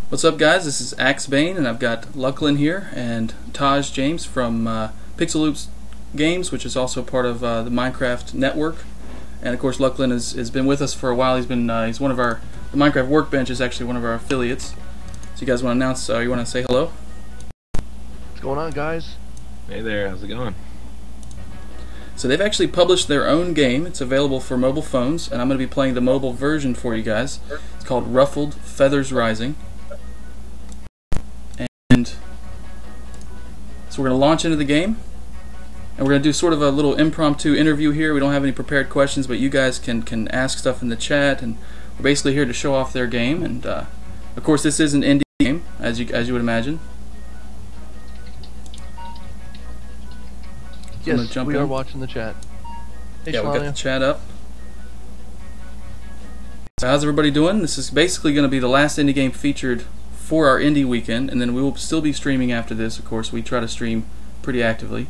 What's up, guys? This is Axebane, and I've got Lucklin here and Taj James from PixelLoop Games, which is also part of the Minecraft network. And of course, Lucklin has been with us for a while. He's one of the Minecraft Workbench is actually one of our affiliates. So you guys want to announce? You want to say hello? What's going on, guys? Hey there, how's it going? So they've actually published their own game. It's available for mobile phones, and I'm going to be playing the mobile version for you guys. It's called Ruffled Feathers Rising. And so we're going to launch into the game, and we're going to do sort of a little impromptu interview here. We don't have any prepared questions, but you guys can ask stuff in the chat, and we're basically here to show off their game. And of course, this is an indie game, as you would imagine. Yes, we are watching the chat. Hey, yeah, we got the chat up. So how's everybody doing? This is basically going to be the last indie game featured for our indie weekend, and then we will still be streaming after this. Of course, we try to stream pretty actively.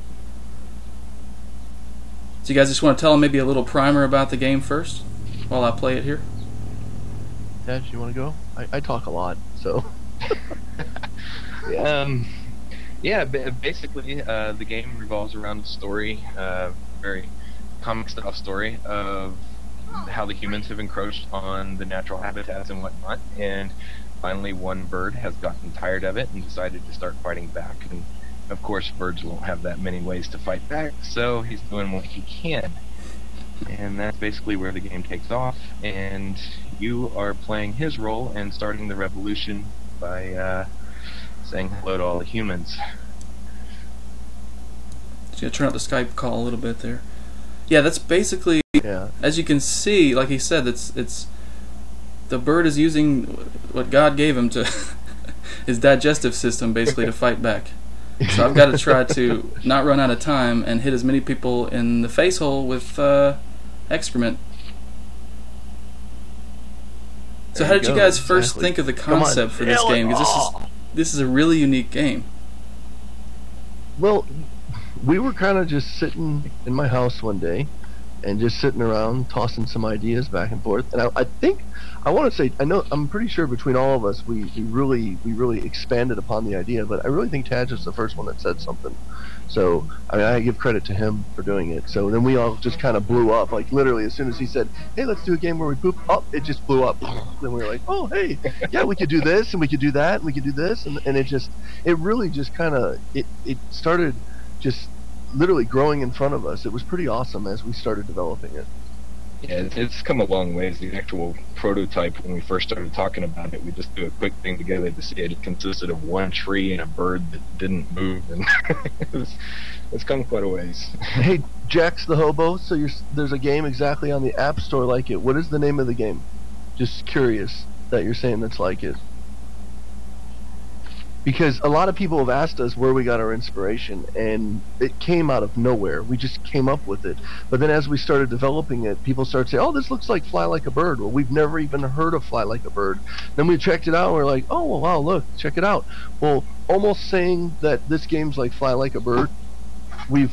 So you guys just want to tell them maybe a little primer about the game first, while I play it here? Dad, you want to go? I talk a lot, so... Yeah, basically, the game revolves around a story, very comic-style story of how the humans have encroached on the natural habitats and whatnot, and finally one bird has gotten tired of it and decided to start fighting back. And of course, birds won't have that many ways to fight back, so he's doing what he can. And that's basically where the game takes off, and you are playing his role and starting the revolution by saying hello to all the humans. Just gonna turn up the Skype call a little bit there. Yeah, that's basically, as you can see, like he said, it's the bird is using what God gave him to his digestive system basically to fight back. So I've got to try to not run out of time and hit as many people in the face hole with excrement. So how did you guys first think of the concept for this game? Because this is a really unique game. Well, we were kind of just sitting in my house one day and just sitting around tossing some ideas back and forth. And I want to say, I'm pretty sure between all of us we really expanded upon the idea, but I really think Taj was the first one that said something. So I mean, I give credit to him for doing it. So then we all just kind of blew up, like literally as soon as he said, "Hey, let's do a game where we poop," it just blew up. Then we were like, "Oh, hey, yeah, we could do this and we could do that and we could do this," and it really just kind of it started just literally growing in front of us. It was pretty awesome as we started developing it. Yeah, it's come a long ways. The actual prototype, when we first started talking about it, we just threw a quick thing together to see it. It consisted of one tree and a bird that didn't move, and it's come quite a ways. Hey, Jax the Hobo, so there's a game exactly on the App Store like it. What is the name of the game? Just curious that you're saying that's like it. Because a lot of people have asked us where we got our inspiration, and it came out of nowhere. We just came up with it. But then as we started developing it, people started saying, "Oh, this looks like Fly Like a Bird." Well, we've never even heard of Fly Like a Bird. Then we checked it out, and we're like, "Oh, well, wow, look, check it out." Well, almost saying that this game's like Fly Like a Bird, it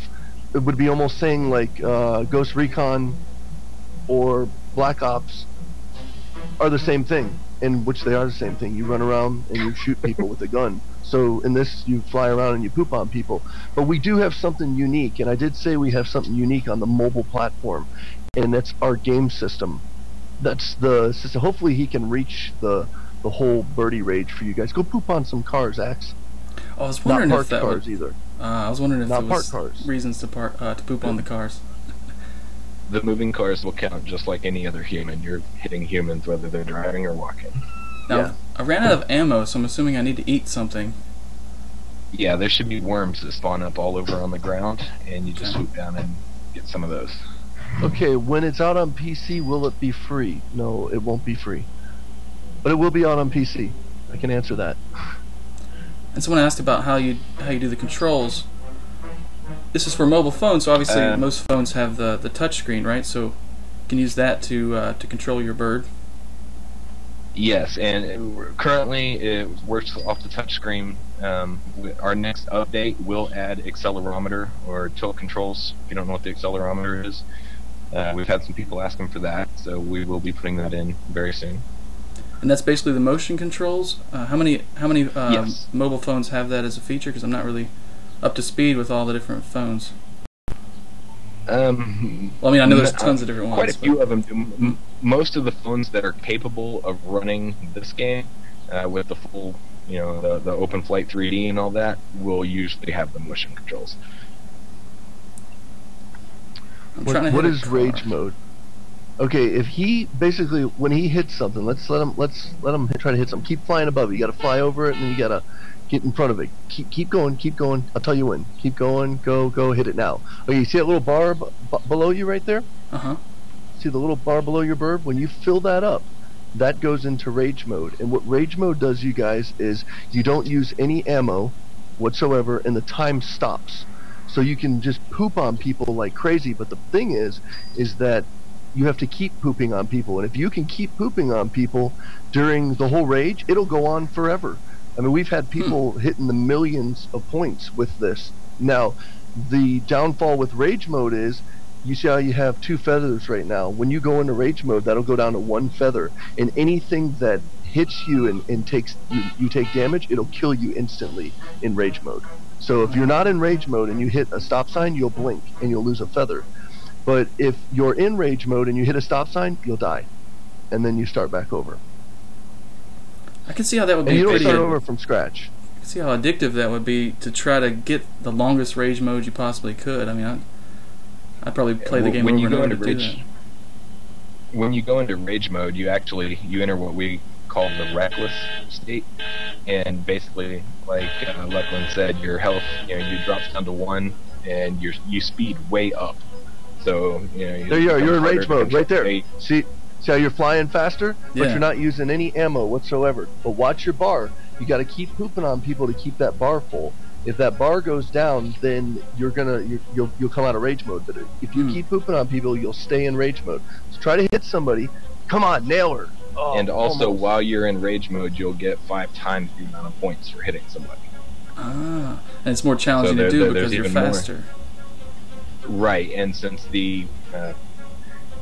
would be almost saying like Ghost Recon or Black Ops are the same thing. In which they are the same thing. You run around and you shoot people with a gun. So in this, you fly around and you poop on people. But we do have something unique, and I did say we have something unique on the mobile platform, and that's our game system. That's the system. Hopefully he can reach the whole birdie rage for you guys. Go poop on some cars, Axe. Oh, I was wondering not if that cars either. I was wondering if not there was cars. reasons to poop on the cars. The moving cars will count just like any other human. You're hitting humans whether they're driving or walking. Now, I ran out of ammo, so I'm assuming I need to eat something. Yeah, there should be worms that spawn up all over on the ground, and you just swoop down and get some of those. Okay, when it's out on PC, will it be free? No, it won't be free. But it will be out on PC. I can answer that. And someone asked about how you do the controls. This is for mobile phones, so obviously most phones have the touch screen, right? So you can use that to control your bird. Yes, and currently it works off the touch screen. Our next update will add accelerometer or tilt controls. If you don't know what the accelerometer is, we've had some people asking for that, so we will be putting that in very soon. And that's basically the motion controls. How many Yes. mobile phones have that as a feature? Because I'm not really up to speed with all the different phones. Well, I mean, I know there's tons of different ones. Quite a few of them do. Most of the phones that are capable of running this game with the full, the Open Flight 3D and all that, will usually have the motion controls. What is rage mode? Okay, if he basically, when he hits something, let's let him try to hit something. Keep flying above it. You got to fly over it, and then you got to get in front of it. Keep going. I'll tell you when. Keep going. Go. Hit it now. Okay, you see that little bar below you right there? See the little bar below your bird? When you fill that up, that goes into rage mode. And what rage mode does, you guys, is you don't use any ammo whatsoever, and the time stops. So you can just poop on people like crazy. But the thing is that you have to keep pooping on people. And if you can keep pooping on people during the whole rage, it'll go on forever. I mean, we've had people hitting the millions of points with this. Now, the downfall with rage mode is, you see how you have 2 feathers right now. When you go into rage mode, that'll go down to 1 feather. And anything that hits you and takes you take damage, it'll kill you instantly in rage mode. So if you're not in rage mode and you hit a stop sign, you'll blink and you'll lose a feather. But if you're in rage mode and you hit a stop sign, you'll die. And then you start back over. I can see how that would be. And you don't start over from scratch. I can see how addictive that would be to try to get the longest rage mode you possibly could. I mean, I'd probably play the game over and over to do that. When you go into rage mode, you enter what we call the reckless state, and basically, like Lachlan said, your health you drops down to 1, and you speed way up. So there you are. You're in rage mode right there. See how you're flying faster, but you're not using any ammo whatsoever. But watch your bar. You got to keep pooping on people to keep that bar full. If that bar goes down, then you'll come out of rage mode. But if you keep pooping on people, you'll stay in rage mode. So try to hit somebody. Come on, nail her. Oh, and also, while you're in rage mode, you'll get 5 times the amount of points for hitting somebody. And it's more challenging to do because you're faster. Right, and since the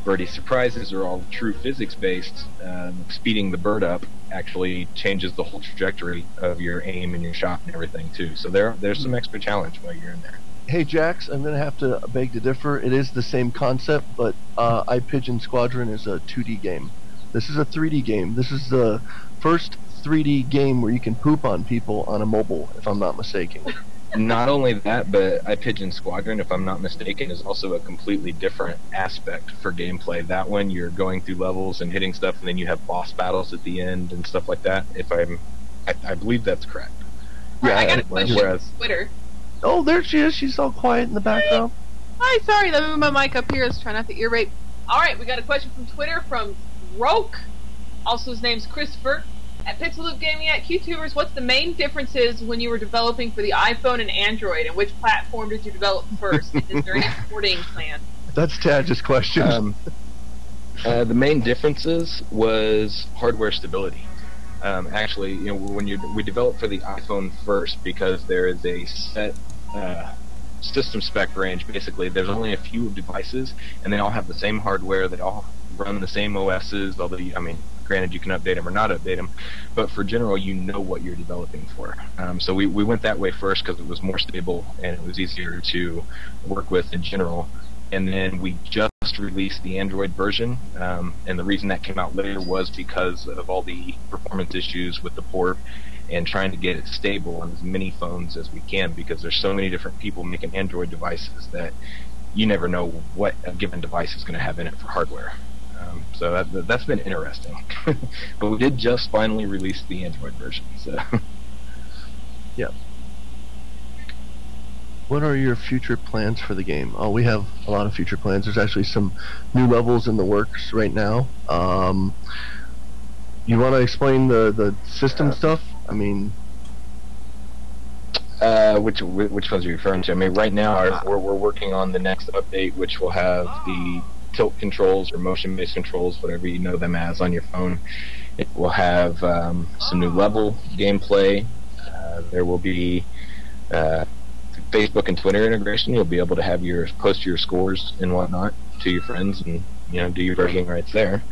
birdie surprises are all true physics-based, speeding the bird up actually changes the whole trajectory of your aim and your shot and everything, too. So there's some extra challenge while you're in there. Hey, Jax, I'm going to have to beg to differ. It is the same concept, but iPigeon Squadron is a 2D game. This is a 3D game. This is the first 3D game where you can poop on people on a mobile, if I'm not mistaken. Not only that, but iPigeon Squadron, if I'm not mistaken, is also a completely different aspect for gameplay. That one, you're going through levels and hitting stuff, and then you have boss battles at the end and stuff like that. I believe that's correct. Yeah, I got a question on Twitter. Oh, there she is. She's all quiet in the background. Hi, sorry, let me move my mic up here. Let's try not to ear rape. All right, we got a question from Twitter from Roke. Also, his name's Christopher. At PixelLoop Gaming at QTubers, what's the main differences when you were developing for the iPhone and Android, and which platform did you develop first? Is there any porting plan? That's Tad's question. The main differences was hardware stability. Actually, when we developed for the iPhone first, because there is a set system spec range. Basically, there's only a few devices, and they all have the same hardware. They all run the same OSs. Although, granted, you can update them or not update them, but for general, you know what you're developing for. So we went that way first because it was more stable and it was easier to work with in general. And then we just released the Android version, and the reason that came out later was because of all the performance issues with the port and trying to get it stable on as many phones as we can, because there's so many different people making Android devices that you never know what a given device is going to have in it for hardware. So that's been interesting. But we did just finally release the Android version. So. Yeah. What are your future plans for the game? Oh, we have a lot of future plans. There's actually some new levels in the works right now. You want to explain the system stuff? Which ones are you referring to? Right now we're working on the next update, which will have the tilt controls or motion-based controls, whatever you know them as, on your phone. It will have some new level gameplay. There will be Facebook and Twitter integration. You'll be able to post your scores and whatnot to your friends, and do your bragging rights there.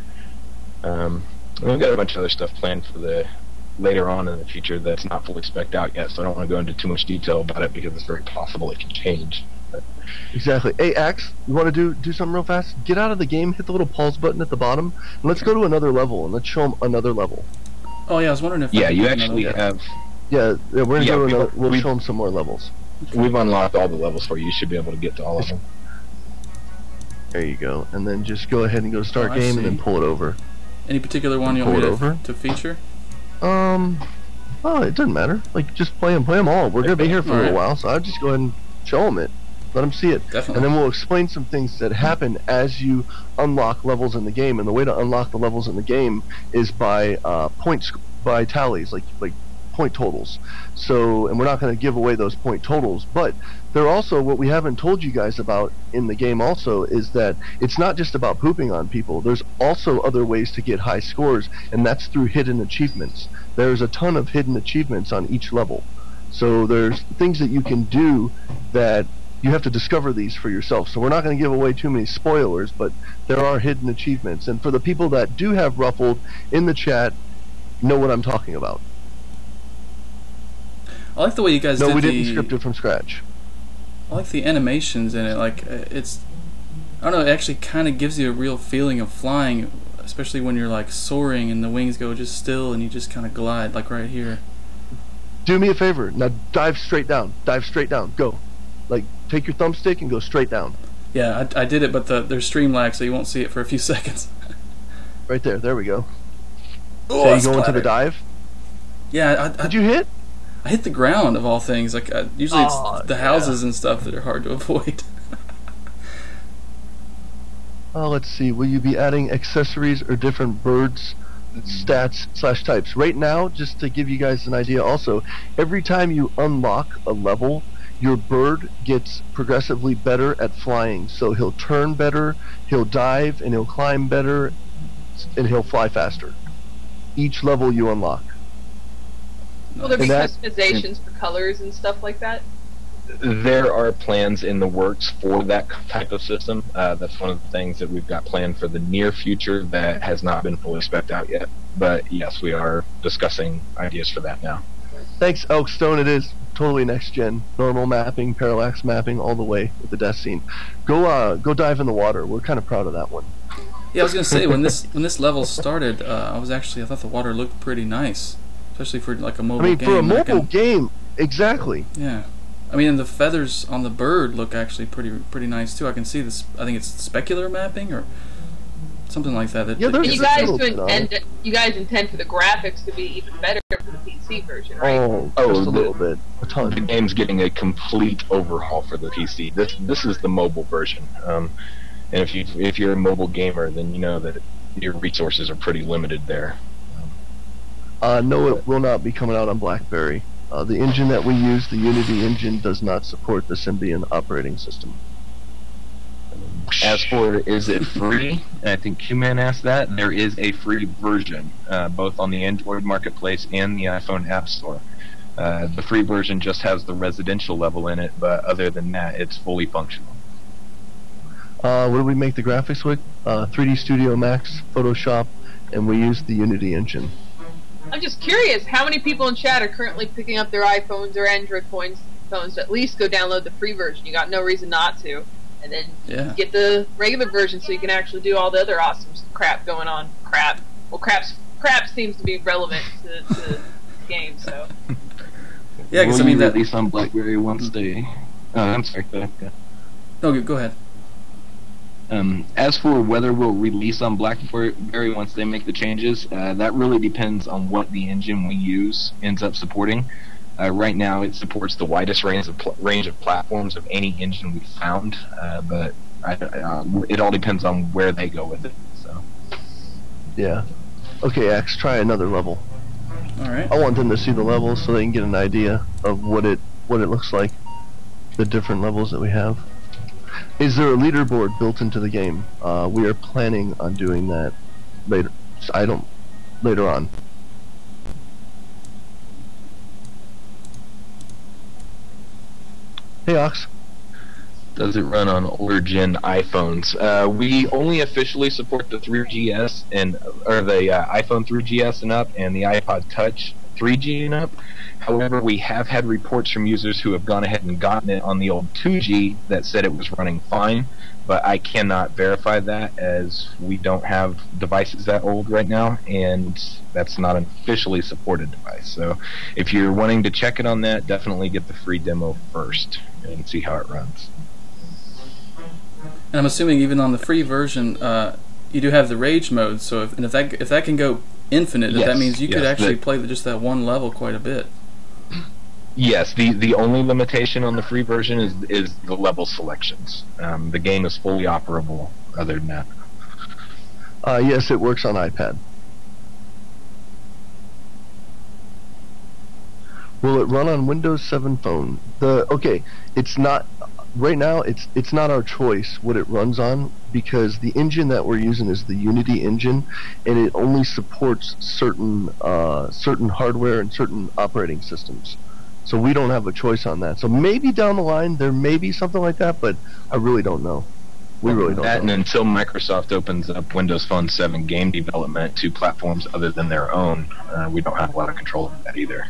We've got a bunch of other stuff planned for the later on in the future that's not fully spec'd out yet, so I don't want to go into too much detail about it because it's very possible it can change. But Exactly. Hey, Axe, you want to do something real fast? Get out of the game, hit the little pause button at the bottom, and let's go to another level, and let's show them another level. Oh yeah, I was wondering if. yeah, you actually have. Yeah, we're going to Yeah, do another. We'll show them some more levels. We've unlocked all the levels for you. You should be able to get to all of them. There you go. And then just go ahead and go to start I game see. and then pull it over. Any particular one you want me to feature? Oh, it doesn't matter. Like, just play them all. We're going to be here for a little while, so I'll just go ahead and show them it. Let them see it. Definitely. And then we'll explain some things that happen as you unlock levels in the game. And the way to unlock the levels in the game is by by tallies, like point totals. So, and we're not going to give away those point totals, but they're also, what we haven't told you guys about in the game also is that it's not just about pooping on people. There's also other ways to get high scores, and that's through hidden achievements. There's a ton of hidden achievements on each level. So there's things that you can do that you have to discover these for yourself. So we're not going to give away too many spoilers, but there are hidden achievements. And for the people that do have Ruffled in the chat, know what I'm talking about. I like the way you guys did No, we didn't script it from scratch. I like the animations in it. Like, it's, I don't know, it actually kind of gives you a real feeling of flying, especially when you're like soaring and the wings go just still and you just kind of glide, like right here. Do me a favor. Now dive straight down. Dive straight down. Go. Like, take your thumbstick and go straight down. Yeah, I did it, but there's stream lag, so you won't see it for a few seconds. Right there. There we go. Oh, so you go into the dive? Yeah. Did you hit? I hit the ground, of all things. Like, usually it's the houses and stuff that are hard to avoid. Let's see. Will you be adding accessories or different birds stats / types? Right now, just to give you guys an idea also, every time you unlock a level, your bird gets progressively better at flying. So he'll turn better, he'll dive, and he'll climb better, and he'll fly faster. Each level you unlock. Will there be customizations for colors and stuff like that? There are plans in the works for that type of system. That's one of the things that we've got planned for the near future that has not been fully spec'd out yet. But yes, we are discussing ideas for that now. Thanks, Elkstone. It is totally next gen. Normal mapping, parallax mapping, all the way with the death scene. Go dive in the water. We're kind of proud of that one. Yeah, I was gonna say when this level started, I thought the water looked pretty nice, especially for like a mobile game. For a mobile game, exactly. Yeah. I mean, and the feathers on the bird look actually pretty nice too. I can see this. I think it's specular mapping or something like that. Yeah, you guys intend for the graphics to be even better for the PC version, right? Just a little bit, a ton. The game's getting a complete overhaul for the PC. This is the mobile version, and if you're a mobile gamer, then you know that your resources are pretty limited there. No, it will not be coming out on BlackBerry. The engine that we use, the Unity engine, does not support the Symbian operating system. As for is it free, and I think Q-Man asked that, there is a free version, both on the Android Marketplace and the iPhone App Store. The free version just has the residential level in it, but other than that, it's fully functional. What do we make the graphics with? 3D Studio Max, Photoshop, and we use the Unity engine. I'm just curious, how many people in chat are currently picking up their iPhones or Android phones to at least go download the free version? You got no reason not to. And then get the regular version so you can actually do all the other awesome crap going on. Well, crap seems to be relevant to the game, so. Yeah, because I mean that release on BlackBerry once they. I'm sorry. Go ahead. No, go ahead. As for whether we'll release on BlackBerry once they make the changes, that really depends on what the engine we use ends up supporting. Right now, it supports the widest range of platforms of any engine we've found, but it all depends on where they go with it. So. Yeah. Okay, Axe, try another level. All right. I want them to see the levels so they can get an idea of what it looks like, the different levels that we have. Is there a leaderboard built into the game? We are planning on doing that later. Later on. Hey, Ox. Does it run on older gen iPhones? We only officially support the 3GS or the iPhone 3GS and up, and the iPod Touch 3G and up. However, we have had reports from users who have gone ahead and gotten it on the old 2G that said it was running fine, but I cannot verify that as we don't have devices that old right now, and that's not an officially supported device. So if you're wanting to check it on that, definitely get the free demo first and see how it runs. And I'm assuming even on the free version, you do have the rage mode. So if that can go infinite, Yes, that means you could yes, actually play just that one level quite a bit. Yes, the only limitation on the free version is the level selections. The game is fully operable other than that. Yes, it works on iPad. Will it run on Windows 7 phone? It's not right now. It's not our choice what it runs on, because the engine that we're using is the Unity engine, and it only supports certain hardware and certain operating systems. So we don't have a choice on that. So maybe down the line there may be something like that, but I really don't know. We really don't know. And until Microsoft opens up Windows Phone 7 game development to platforms other than their own, we don't have a lot of control of that either.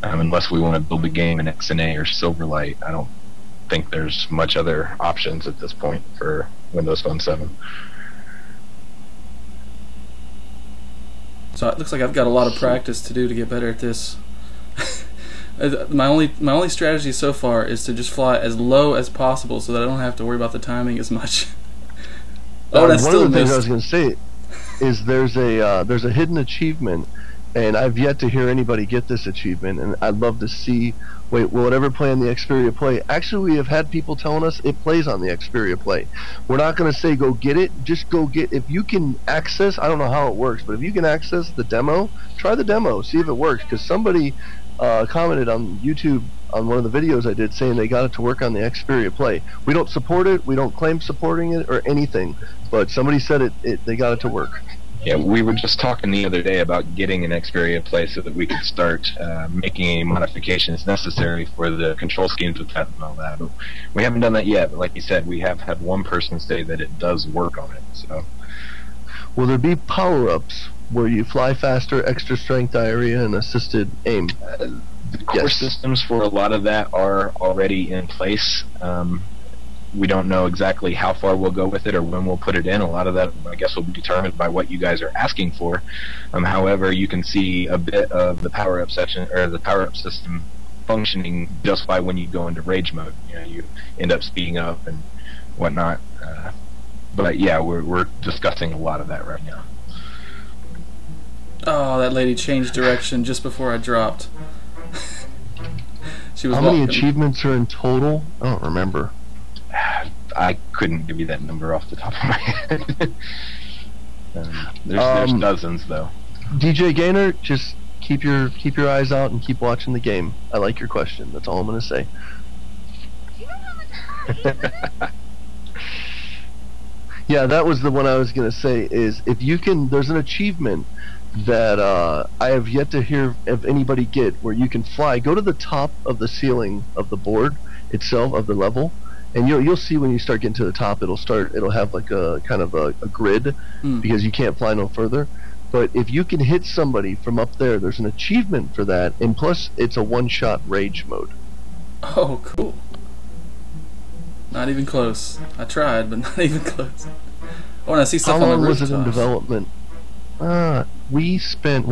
Unless we want to build a game in XNA or Silverlight, I don't think there's much other options at this point for Windows Phone 7. So it looks like I've got a lot of practice to do to get better at this. My only strategy so far is to just fly as low as possible so that I don't have to worry about the timing as much. One of the things I was going to say is there's a hidden achievement, and I've yet to hear anybody get this achievement, and I'd love to see. Wait, will it ever play on the Xperia Play? Actually, we have had people telling us it plays on the Xperia Play. We're not going to say go get it. Just go get. If you can access, I don't know how it works, but if you can access the demo, try the demo, see if it works. Because somebody commented on YouTube on one of the videos I did saying they got it to work on the Xperia Play. We don't support it. We don't claim supporting it or anything, but somebody said they got it to work. Yeah, we were just talking the other day about getting an Xperia Play so that we could start making any modifications necessary for the control schemes with that and all that. But we haven't done that yet, but like you said, we have had one person say that it does work on it. So, will there be power-ups where you fly faster, extra strength, diarrhea, and assisted aim? The core systems for a lot of that are already in place. We don't know exactly how far we'll go with it or when we'll put it in. A lot of that, I guess, will be determined by what you guys are asking for. However, you can see a bit of the power-up section or the power-up system functioning just by when you go into rage mode. You know, you end up speeding up and whatnot. But yeah, we're discussing a lot of that right now. Oh, that lady changed direction just before I dropped. She was How many achievements are in total? I don't remember. I couldn't give you that number off the top of my head. There's dozens, though. DJ Gaynor, just keep your eyes out and keep watching the game. I like your question. That's all I'm going to say. Yeah, that was the one I was going to say. Is if you can, there's an achievement that I have yet to hear of anybody get, where you can fly. Go to the top of the ceiling of the board itself of the level. And you'll see when you start getting to the top, it'll have like a kind of a grid because you can't fly no further. But if you can hit somebody from up there, there's an achievement for that, and plus it's a one-shot rage mode. Oh, cool. Not even close. I tried, but not even close. Oh, and I see stuff on the rooftops. How long was it in development? We spent,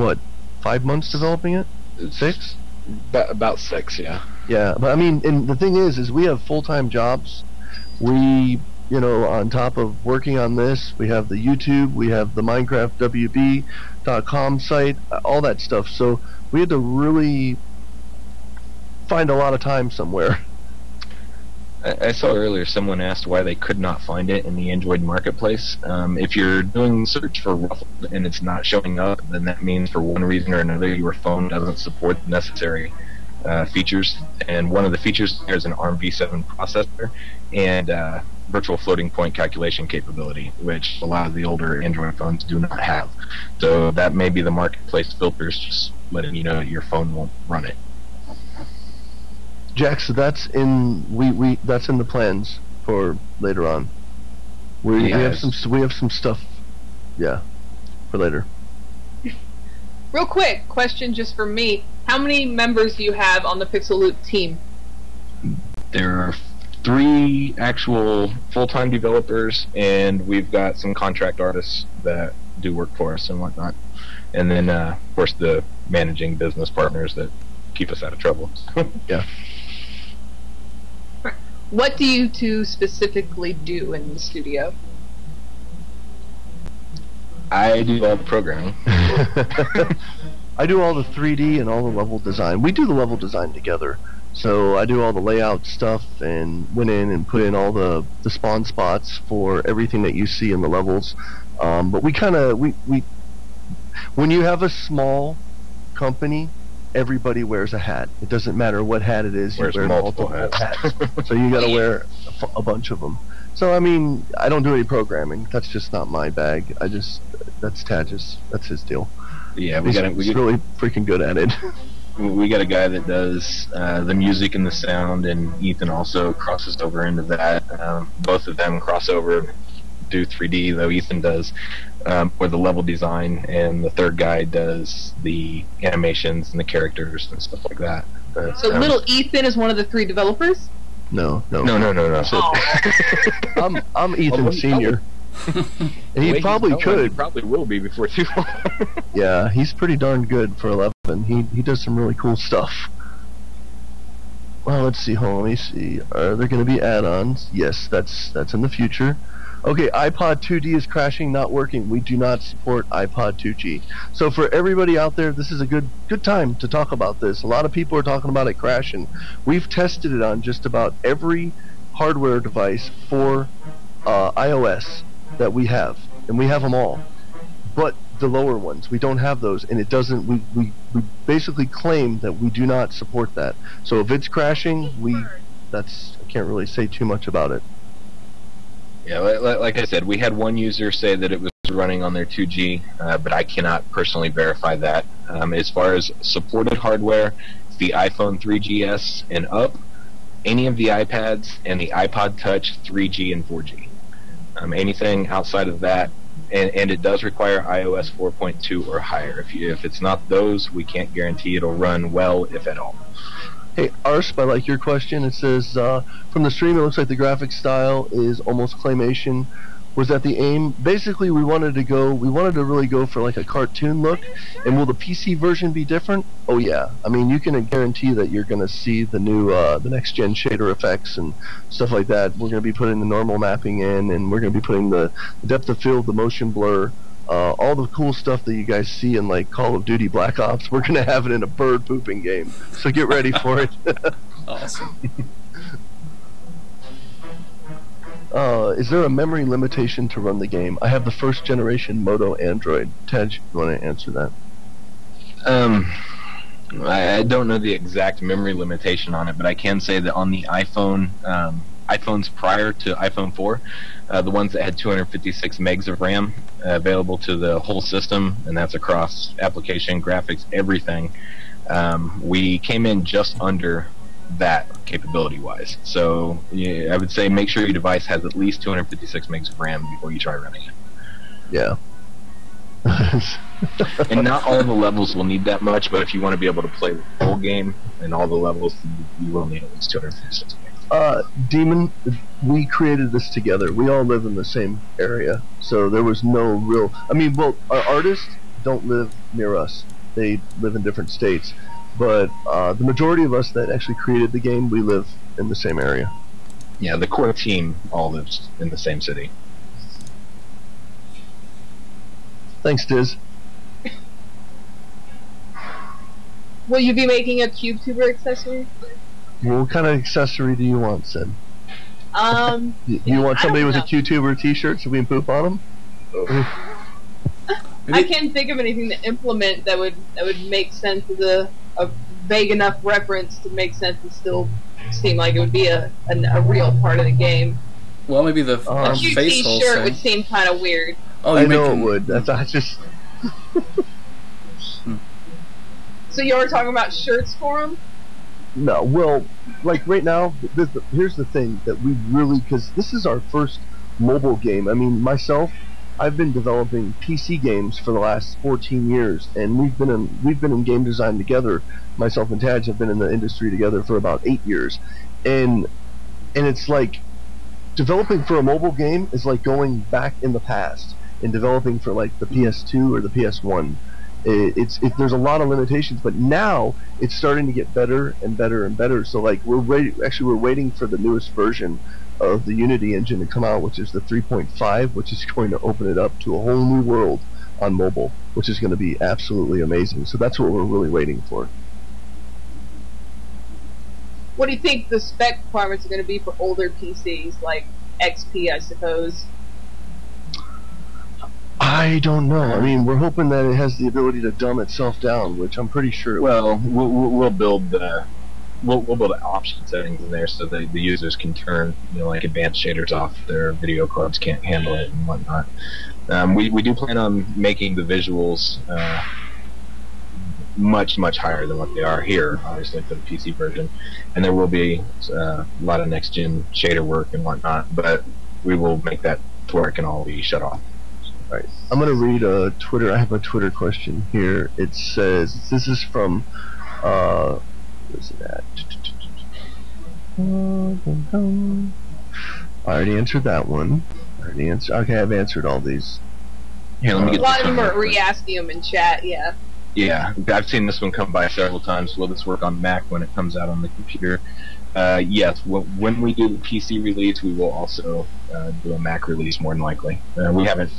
5 months developing it? 6? About 6, yeah. Yeah, but I mean, and the thing is we have full-time jobs. We, on top of working on this, we have the YouTube, we have the MinecraftWB.com site, all that stuff. So we had to really find a lot of time somewhere. I saw earlier someone asked why they could not find it in the Android marketplace. If you're doing search for Ruffled and it's not showing up, then that means for one reason or another your phone doesn't support the necessary features. And one of the features there is an ARM v7 processor and virtual floating point calculation capability, which a lot of the older Android phones do not have. So that may be the marketplace filters just letting you know that your phone won't run it. Jack, so that's in that's in the plans for later on. We have some stuff, yeah, for later. Real quick question, just for me: how many members do you have on the PixelLoop team? There are 3 actual full-time developers, and we've got some contract artists that do work for us and whatnot. And then, of course, the managing business partners that keep us out of trouble. Yeah. What do you two specifically do in the studio? I do all the programming. I do all the 3D and all the level design. We do the level design together. So I do all the layout stuff and went in and put in all the spawn spots for everything that you see in the levels. But we when you have a small company, everybody wears a hat. It doesn't matter what hat it is. You wear multiple hats. So you got to wear a bunch of them. So I mean, I don't do any programming. That's just not my bag. That's Tadge's. That's his deal. Yeah, he's really freaking good at it. We got a guy that does the music and the sound, and Ethan also crosses over into that. Both of them cross over, do 3D, though Ethan does for the level design, and the third guy does the animations and the characters and stuff like that. So little Ethan is one of the 3 developers? No. Oh. I'm Ethan Senior. And he probably could. He probably will be before too long. Yeah, he's pretty darn good for 11. He does some really cool stuff. Well, let's see. Let me see. Are there going to be add-ons? Yes, that's in the future. Okay, iPod 2D is crashing, not working. We do not support iPod 2G. So for everybody out there, this is a good time to talk about this. A lot of people are talking about it crashing. We've tested it on just about every hardware device for iOS that we have, and we have them all. But the lower ones, we don't have those, and it doesn't. We basically claim that we do not support that. So if it's crashing, I can't really say too much about it. Yeah, like I said, we had one user say that it was running on their 2G, but I cannot personally verify that. As far as supported hardware, it's the iPhone 3GS and up, any of the iPads, and the iPod Touch 3G and 4G. Anything outside of that, and it does require iOS 4.2 or higher. If it's not those, we can't guarantee it'll run well, if at all. Hey, Arsp, I like your question. It says, from the stream, it looks like the graphic style is almost claymation. Was that the aim? Basically, we wanted to really go for like a cartoon look. And will the PC version be different? Oh yeah. I mean, you can guarantee that you're going to see the new, the next gen shader effects and stuff like that. We're going to be putting the normal mapping in, and we're going to be putting the depth of field, the motion blur, all the cool stuff that you guys see in like Call of Duty Black Ops. We're going to have it in a bird pooping game. So get ready for it. Awesome. Is there a memory limitation to run the game? I have the first generation Moto Android. Ted, you want to answer that? I don't know the exact memory limitation on it, but I can say that on the iPhone, iPhones prior to iPhone 4, the ones that had 256 megs of RAM available to the whole system, and that's across application, graphics, everything, we came in just under that capability-wise. So yeah, I would say make sure your device has at least 256 megs of RAM before you try running it. Yeah. And not all the levels will need that much, but if you want to be able to play the full game and all the levels, you will need at least 256 megs. Demon, we created this together. We all live in the same area, so there was no real... I mean, well, our artists don't live near us. They live in different states. But the majority of us that actually created the game, we live in the same area. Yeah, the core team all lives in the same city. Thanks, Diz. Will you be making a QubeTuber accessory? What kind of accessory do you want, Sid? You want somebody with a QTuber t-shirt so we can poop on them? I can't think of anything to implement that would make sense as a vague enough reference to make sense and still seem like it would be a real part of the game. Well, maybe the a cute face t-shirt would seem kind of weird. Oh, I know it would. That's just... So you were talking about shirts for them? No, well, like right now, here's the thing that we really, because this is our first mobile game. I mean, myself, I've been developing PC games for the last 14 years, and we've been in game design together. Myself and Taj have been in the industry together for about 8 years, and it's like developing for a mobile game is like going back in the past and developing for like the PS2 or the PS1. There's a lot of limitations, but now it's starting to get better and better and better. So like we're waiting for the newest version of the Unity engine to come out, which is the 3.5, which is going to open it up to a whole new world on mobile, which is going to be absolutely amazing. So that's what we're really waiting for. What do you think the spec requirements are going to be for older PCs, like XP, I suppose? I don't know. I mean, we're hoping that it has the ability to dumb itself down, which I'm pretty sure. Well, we'll build we'll build option settings in there so that the users can turn like advanced shaders off. Their video cards can't handle it and whatnot. We do plan on making the visuals much higher than what they are here, obviously for the PC version, and there will be a lot of next gen shader work and whatnot, but we will make that work and all be shut off. All right, I'm going to read a Twitter. I have a Twitter question here. It says, this is from, where's it at? I already answered that one. Okay, I've answered all these. Here, let me get a lot of them are re-asking them in chat, yeah. Yeah, I've seen this one come by several times. Will this work on Mac when it comes out on the computer? Yes, when we do the PC release, we will also do a Mac release more than likely. We haven't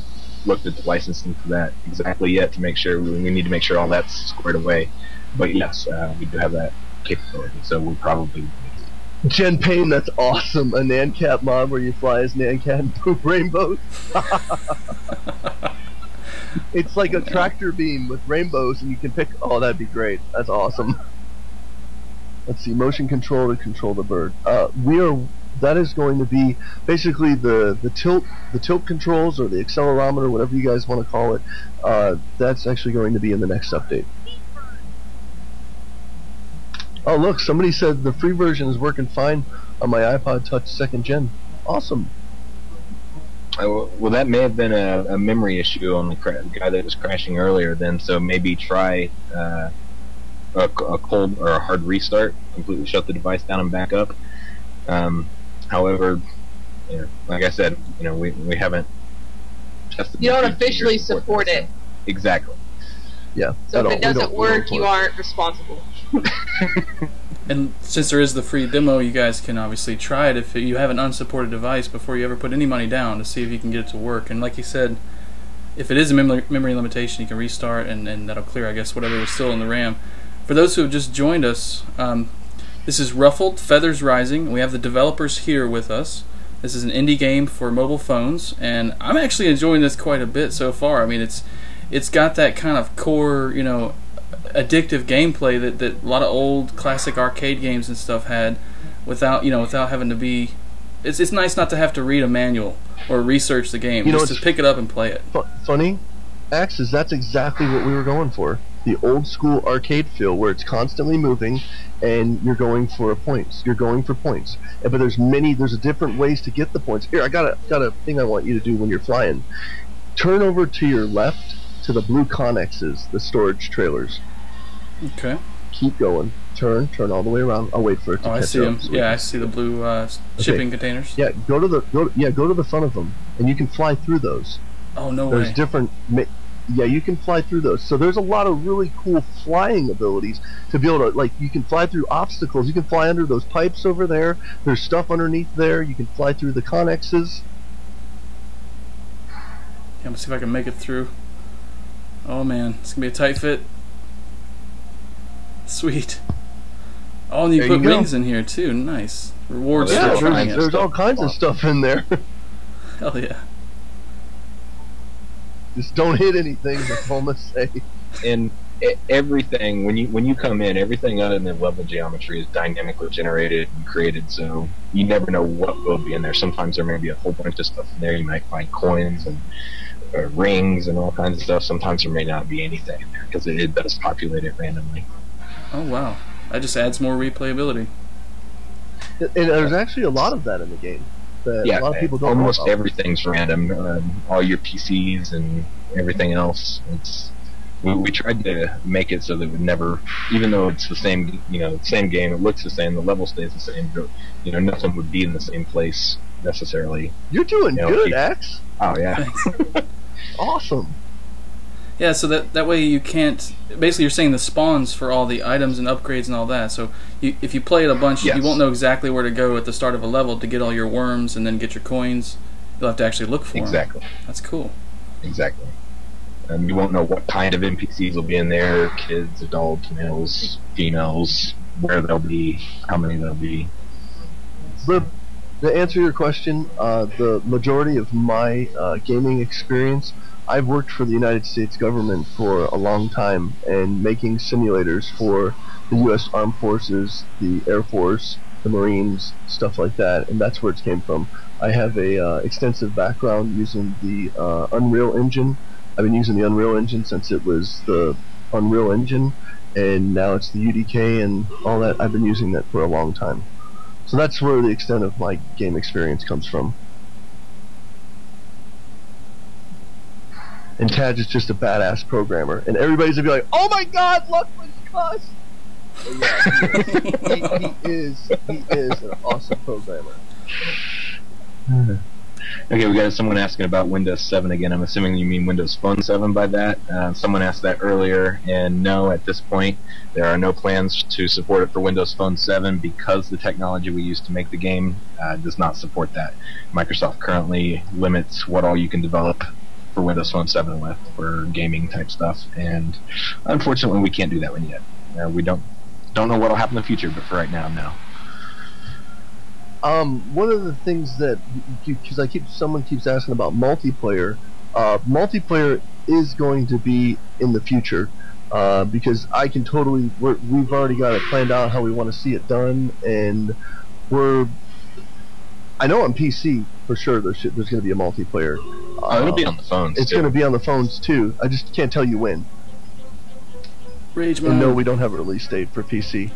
looked at the licensing for that exactly yet to make sure. We need to make sure all that's squared away. But yes, we do have that capability, so we probably. Jen Payne, that's awesome. A NanCat mod where you fly as NanCat and poop rainbows. It's like a tractor beam with rainbows, and you can pick. Oh, that'd be great. That's awesome. Let's see, motion control to control the bird. That is going to be basically the tilt controls or the accelerometer, whatever you guys want to call it. That's actually going to be in the next update. Oh, look, somebody said the free version is working fine on my iPod Touch 2nd Gen. Awesome. Well, that may have been a memory issue on the guy that was crashing earlier then, so maybe try a cold or a hard restart, completely shut the device down and back up. However, like I said, we haven't tested. You don't officially support it. Exactly. Yeah. So if it doesn't work, you aren't responsible. And since there is the free demo, you guys can obviously try it if you have an unsupported device before you ever put any money down to see if you can get it to work. And like you said, if it is a memory limitation, you can restart and that'll clear, I guess, whatever was still in the RAM. For those who have just joined us, this is Ruffled Feathers Rising. We have the developers here with us. This is an indie game for mobile phones, and I'm actually enjoying this quite a bit so far. I mean, it's got that kind of core, addictive gameplay that a lot of old classic arcade games and stuff had, without having to be. It's nice not to have to read a manual or research the game. Just to pick it up and play it. Funny, Axis, that's exactly what we were going for. The old school arcade feel where it's constantly moving and you're going for points. But there's different ways to get the points. Here, I got a thing I want you to do when you're flying. Turn over to your left to the blue connexes, the storage trailers. Okay. Keep going. Turn all the way around. I'll wait for it to catch up. I see them. Yeah, I see the blue shipping containers. Yeah, go to the front of them, and you can fly through those. Oh, no way. There's different. Yeah, you can fly through those. So there's a lot of really cool flying abilities to be able to, you can fly through obstacles. You can fly under those pipes over there. There's stuff underneath there. You can fly through the connexes. Yeah, I'm gonna see if I can make it through. Oh man, it's gonna be a tight fit. Sweet. Oh, and you put rings in here too. Nice. Rewards for trying it. There's all kinds of stuff in there. Hell yeah. Just don't hit anything, that's all I'm gonna say. And everything, when you come in, everything other than level geometry is dynamically generated and created, so you never know what will be in there. Sometimes there may be a whole bunch of stuff in there. You might find coins and rings and all kinds of stuff. Sometimes there may not be anything in there because it does populate it randomly. Oh wow. That just adds more replayability. And there's actually a lot of that in the game. That a lot of people don't almost know about. Everything's random. All your PCs and everything else. We tried to make it so that it would never, even though it's the same, same game, it looks the same, the level stays the same, but, nothing would be in the same place necessarily. You're doing good, Axe. Oh, yeah. Awesome. Yeah, so that way you can't... Basically, you're saying the spawns for all the items and upgrades and all that. So if you play it a bunch, yes. You won't know exactly where to go at the start of a level to get all your worms and then get your coins. You'll have to actually look for them. Exactly. That's cool. Exactly. You won't know what kind of NPCs will be in there, kids, adults, males, females, where they'll be, how many there'll be. To answer your question, the majority of my gaming experience, I've worked for the United States government for a long time and making simulators for the U.S. Armed Forces, the Air Force, the Marines, stuff like that, and that's where it came from. I have a extensive background using the Unreal Engine. I've been using the Unreal Engine since it was the Unreal Engine, and now it's the UDK and all that. I've been using that for a long time. So that's where the extent of my game experience comes from. And Taj is just a badass programmer, and everybody's gonna be like, "Oh my God, look what's cuss!" Yeah, he is an awesome programmer. Okay, we got someone asking about Windows 7 again. I'm assuming you mean Windows Phone 7 by that. Someone asked that earlier, and no, at this point, there are no plans to support it for Windows Phone 7 because the technology we use to make the game does not support that. Microsoft currently limits what all you can develop for Windows Phone 7 with for gaming type stuff, and unfortunately, we can't do that one yet. We don't know what will happen in the future, but for right now, no. One of the things that, because someone keeps asking about multiplayer, multiplayer is going to be in the future, because I can totally, we've already got it planned out how we want to see it done, and I know on PC for sure there's going to be a multiplayer. It'll be on the phones. It's going to be on the phones too. I just can't tell you when. Rage mode. And no, we don't have a release date for PC.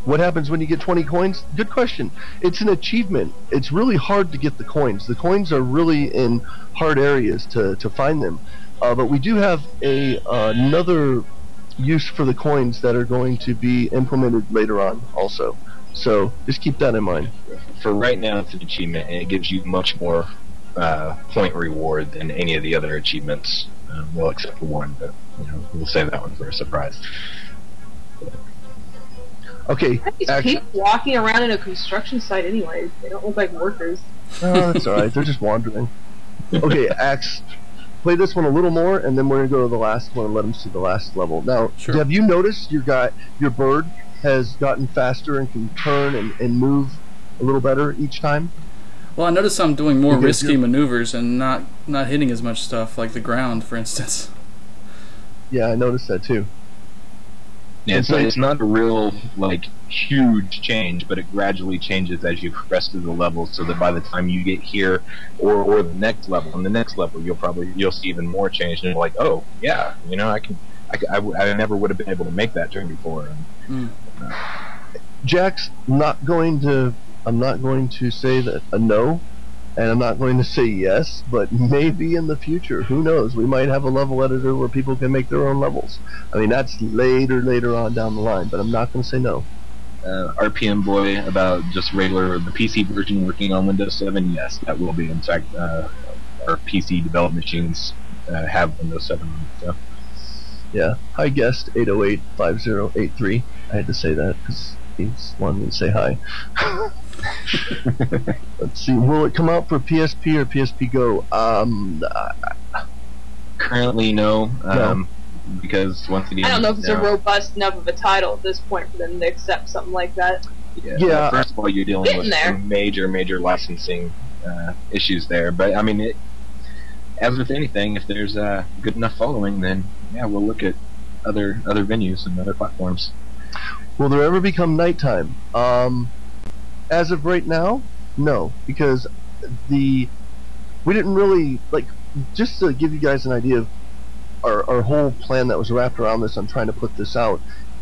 What happens when you get 20 coins? Good question. It's an achievement. It's really hard to get the coins. The coins are really in hard areas to find them. But we do have another use for the coins that are going to be implemented later on also. So just keep that in mind. For right now, it's an achievement, and it gives you much more point reward than any of the other achievements. Well, except for one, but we'll save that one for a surprise. Okay. These people walking around in a construction site anyways. They don't look like workers. Oh, that's alright. They're just wandering. Okay, Axe, play this one a little more, and then we're going to go to the last one and let them see the last level. Now, Sure. Have you noticed your bird has gotten faster and can turn and move a little better each time? Well, I noticed I'm doing more Because risky maneuvers and not hitting as much stuff, like the ground, for instance. Yeah, I noticed that too. Yeah, it's not a real huge change, but it gradually changes as you progress through the levels, so that by the time you get here or the next level, and the next level you'll see even more change, and you're like, oh yeah, I never would have been able to make that turn before. Jack's I'm not going to say that a no, and I'm not going to say yes, but maybe in the future, who knows? We might have a level editor where people can make their own levels. I mean, that's later on down the line, but I'm not going to say no. RPM Boy, about just the PC version working on Windows 7, yes, that will be. In fact, our PC development machines have Windows 7 on it, so. Yeah, hi guest 808-5083. I had to say that because he's wanted me to say hi. Let's see, will it come out for PSP or PSP Go? Currently, no. No. Because once again, I don't know if it's a robust enough of a title at this point for them to accept something like that. Yeah. First of all, you're dealing with some major licensing issues there. But I mean, as with anything, if there's a good enough following, then yeah, we'll look at other venues and other platforms. Will there ever become nighttime? As of right now, no, because we didn't really just to give you guys an idea of our whole plan that was wrapped around this. I'm trying to put this out.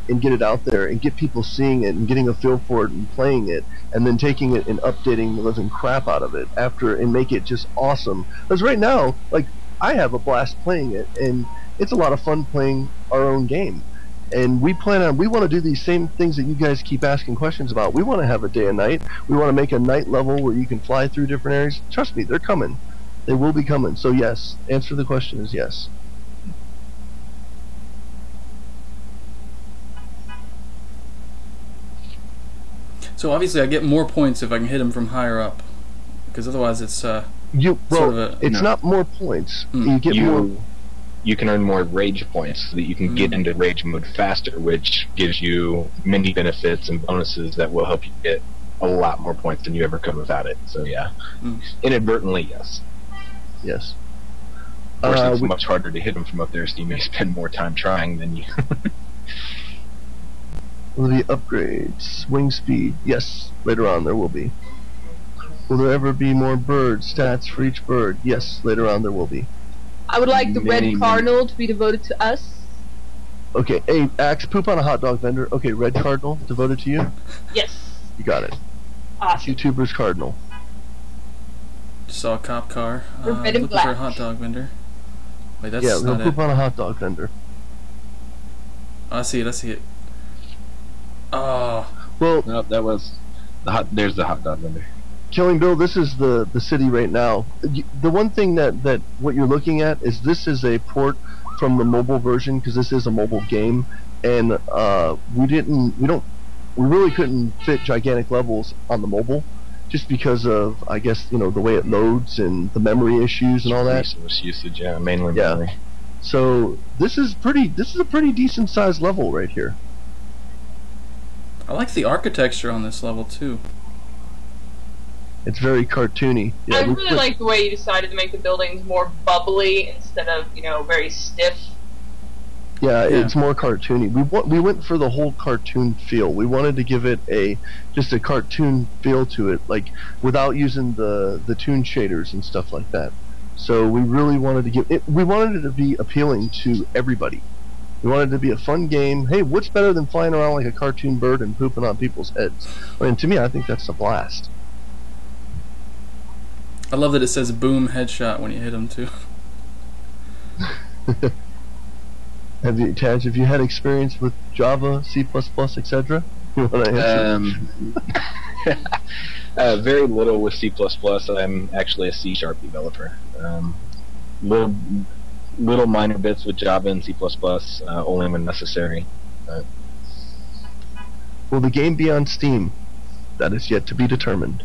and get it out there and get people seeing it and getting a feel for it and playing it, and then taking it and updating the living crap out of it after and make it just awesome. Because right now, like, I have a blast playing it, and it's a lot of fun playing our own game. And we want to do these same things that you guys keep asking questions about. We want to have a day and night. We want to make a night level where you can fly through different areas. Trust me, they're coming. They will be coming. So yes, answer to the question is yes. So obviously I get more points if I can hit him from higher up, because otherwise it's it's not more points. You get more. You can earn more rage points so that you can get into rage mode faster, which gives you many benefits and bonuses that will help you get a lot more points than you ever could without it. So yeah, inadvertently, yes. Yes. Of course, it's much harder to hit them from up there, so you may spend more time trying than you. Will there be upgrades? Wing speed? Yes, later on there will be. Will there ever be more bird stats for each bird? Yes, later on there will be. I would like the red cardinal to be devoted to us. Okay, hey, Axe, poop on a hot dog vendor. Okay, red cardinal devoted to you? Yes. You got it. Awesome. QubeTubers cardinal. Just saw a cop car. Red and looking black. for a hot dog vendor. Wait, that's yeah, not it. poop on a hot dog vendor. I see it. Oh. Well, no, that was there's the hot dog vendor. Killing Bill, this is the city right now. The one thing that what you're looking at is this is a port from the mobile version, because this is a mobile game, and we really couldn't fit gigantic levels on the mobile, just because of, I guess, the way it loads and the memory issues and all that. Resource usage, yeah, mainly memory. So this is a pretty decent sized level right here. I like the architecture on this level too. It's very cartoony. Yeah, I really like the way you decided to make the buildings more bubbly instead of, very stiff. Yeah, it's more cartoony. We went for the whole cartoon feel. We wanted to give it just a cartoon feel to it, like without using the toon shaders and stuff like that. So we really wanted to we wanted it to be appealing to everybody. We wanted it to be a fun game. Hey, what's better than flying around like a cartoon bird and pooping on people's heads? I mean, to me, I think that's a blast. I love that it says boom headshot when you hit him too. Have you had experience with Java, C++, etc.? You want to answer? Very little with C++. I'm actually a C# developer. Little minor bits with Java and C++, only when necessary. Will the game be on Steam? That is yet to be determined.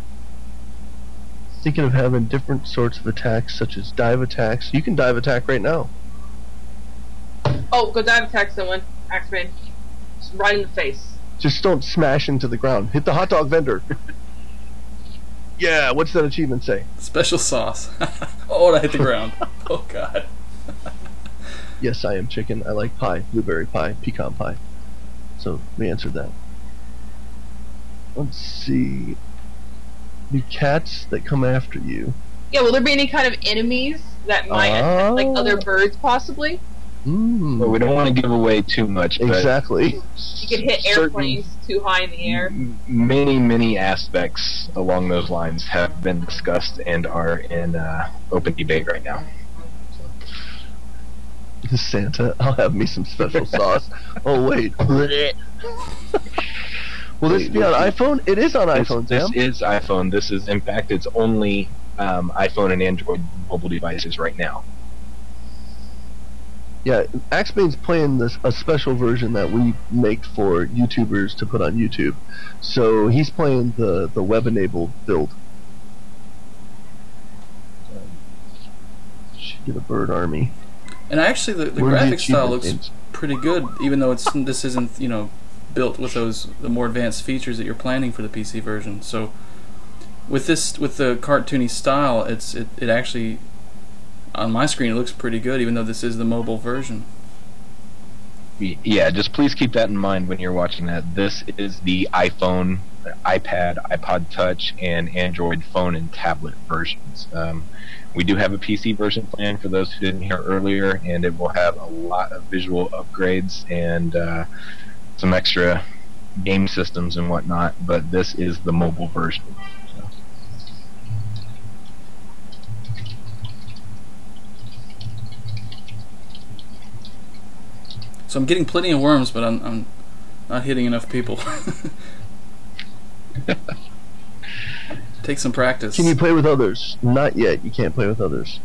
Thinking of having different sorts of attacks, such as dive attacks. You can dive attack right now. Oh, go dive attack someone, Axeman. Just right in the face. Just don't smash into the ground. Hit the hot dog vendor. Yeah, what's that achievement say? Special sauce. Oh, I hit the ground. Oh, God. Yes, I am chicken. I like pie. Blueberry pie. Pecan pie. So, we answered that. Let's see. The cats that come after you. Yeah, will there be any kind of enemies that might attack, like other birds, possibly? Well, we don't want to give away too much, but exactly. You could hit airplanes too high in the air. Many aspects along those lines have been discussed and are in open debate right now. Santa, I'll have me some special sauce. Oh, wait. Will this be on iPhone? It is on iPhone, Sam. This is iPhone. This is, in fact, it's only iPhone and Android mobile devices right now. Yeah, Axebane's playing a special version that we make for YouTubers to put on YouTube. So he's playing the web-enabled build. Should get a bird army. And actually, the graphic style looks pretty good, even though this isn't built with the more advanced features that you're planning for the PC version. So with the cartoony style, it actually, on my screen, it looks pretty good, even though this is the mobile version. Yeah, just please keep that in mind when you're watching that. This is the iPhone, iPad, iPod Touch, and Android phone and tablet versions. We do have a PC version planned for those who didn't hear earlier, and it will have a lot of visual upgrades and some extra game systems and whatnot, but this is the mobile version. So I'm getting plenty of worms, but I'm not hitting enough people. Take some practice. Can you play with others? Not yet. You can't play with others.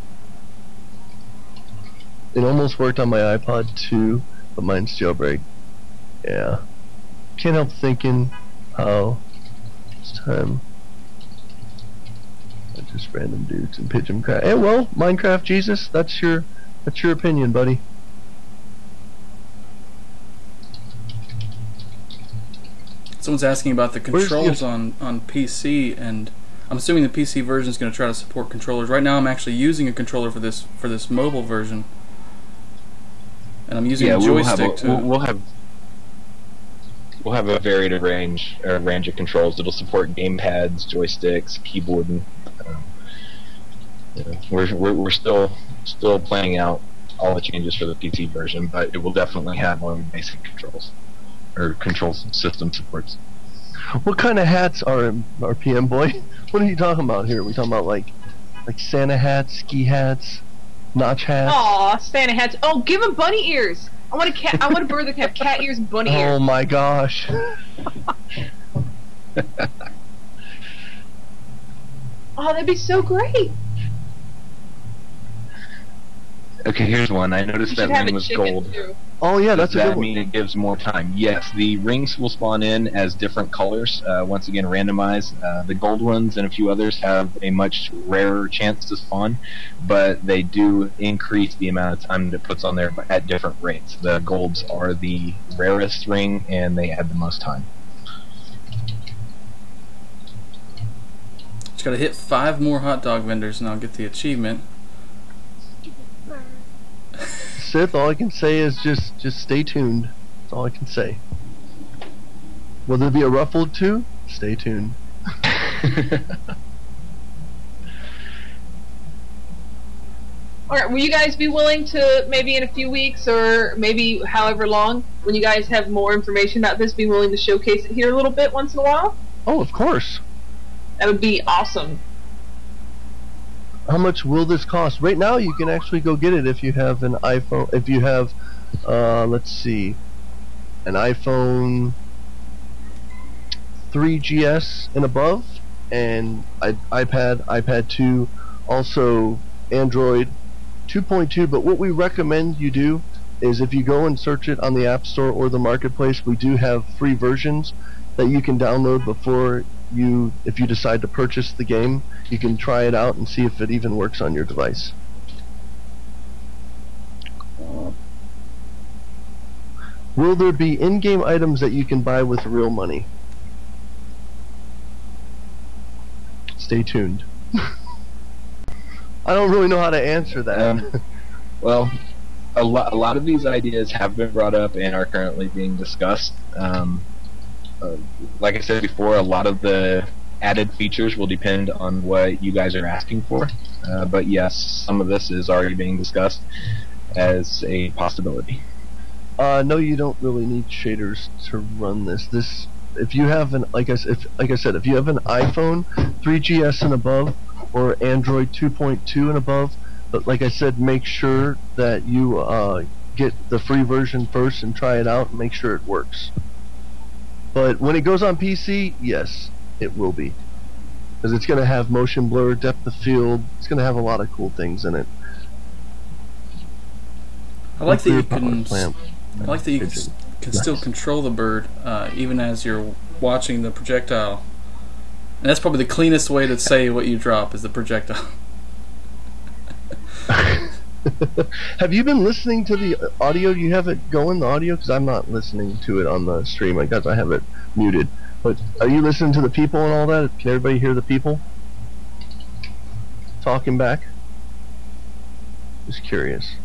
It almost worked on my iPod too, but mine's jailbreak. Yeah. Can't help thinking how it's time. Just random dudes in Pigeon Craft. Hey, well, Minecraft Jesus, that's your opinion, buddy. Someone's asking about the controls on PC, and I'm assuming the PC version is going to try to support controllers. Right now, I'm actually using a controller for this mobile version, and I'm using a joystick to. We'll have a varied range of controls. It'll support gamepads, joysticks, keyboard, and we're still planning out all the changes for the PC version, but it will definitely have more basic controls or control system supports. What kind of hats are PM Boy? What are you talking about here? Are we talking about like Santa hats, ski hats, notch hats? Aw, Santa hats. Oh, give him bunny ears. I want a bird that can have cat ears and bunny ears. Oh my gosh. Oh, that'd be so great. Okay, here's one. I noticed that ring was gold. Too. Oh yeah, that's a good one. Does that mean it gives more time? Yes, the rings will spawn in as different colors. Once again, randomized. The gold ones and a few others have a much rarer chance to spawn, but they do increase the amount of time that it puts on there at different rates. The golds are the rarest ring, and they add the most time. Just gotta hit 5 more hot dog vendors, and I'll get the achievement. Sith, all I can say is just stay tuned. That's all I can say. Will there be a ruffled too? Stay tuned. Alright, will you guys be willing to, maybe in a few weeks or maybe however long, when you guys have more information about this, be willing to showcase it here a little bit once in a while? Oh, of course. That would be awesome. How much will this cost? Right now, you can actually go get it if you have an iPhone. If you have, let's see, an iPhone 3GS and above, and iPad 2, also Android 2.2. But what we recommend you do is if you go and search it on the App Store or the Marketplace, we do have free versions that you can download before if you decide to purchase the game. You can try it out and see if it even works on your device. Will there be in-game items that you can buy with real money? Stay tuned. I don't really know how to answer that. Well, a lot of these ideas have been brought up and are currently being discussed. Like I said before, a lot of the added features will depend on what you guys are asking for. But yes, some of this is already being discussed as a possibility. No, you don't really need shaders to run this. If you have like I said, if you have an iPhone 3GS and above or Android 2.2 and above, but like I said, make sure that you get the free version first and try it out and make sure it works. But when it goes on PC, yes, it will be. Because it's going to have motion blur, depth of field. It's going to have a lot of cool things in it. I like that you can. I like that you can still control the bird even as you're watching the projectile. And that's probably the cleanest way to say what you drop is the projectile. Have you been listening to the audio? Do you have it going, the audio? Because I'm not listening to it on the stream. I guess I have it muted. But are you listening to the people and all that? Can everybody hear the people talking back? Just curious.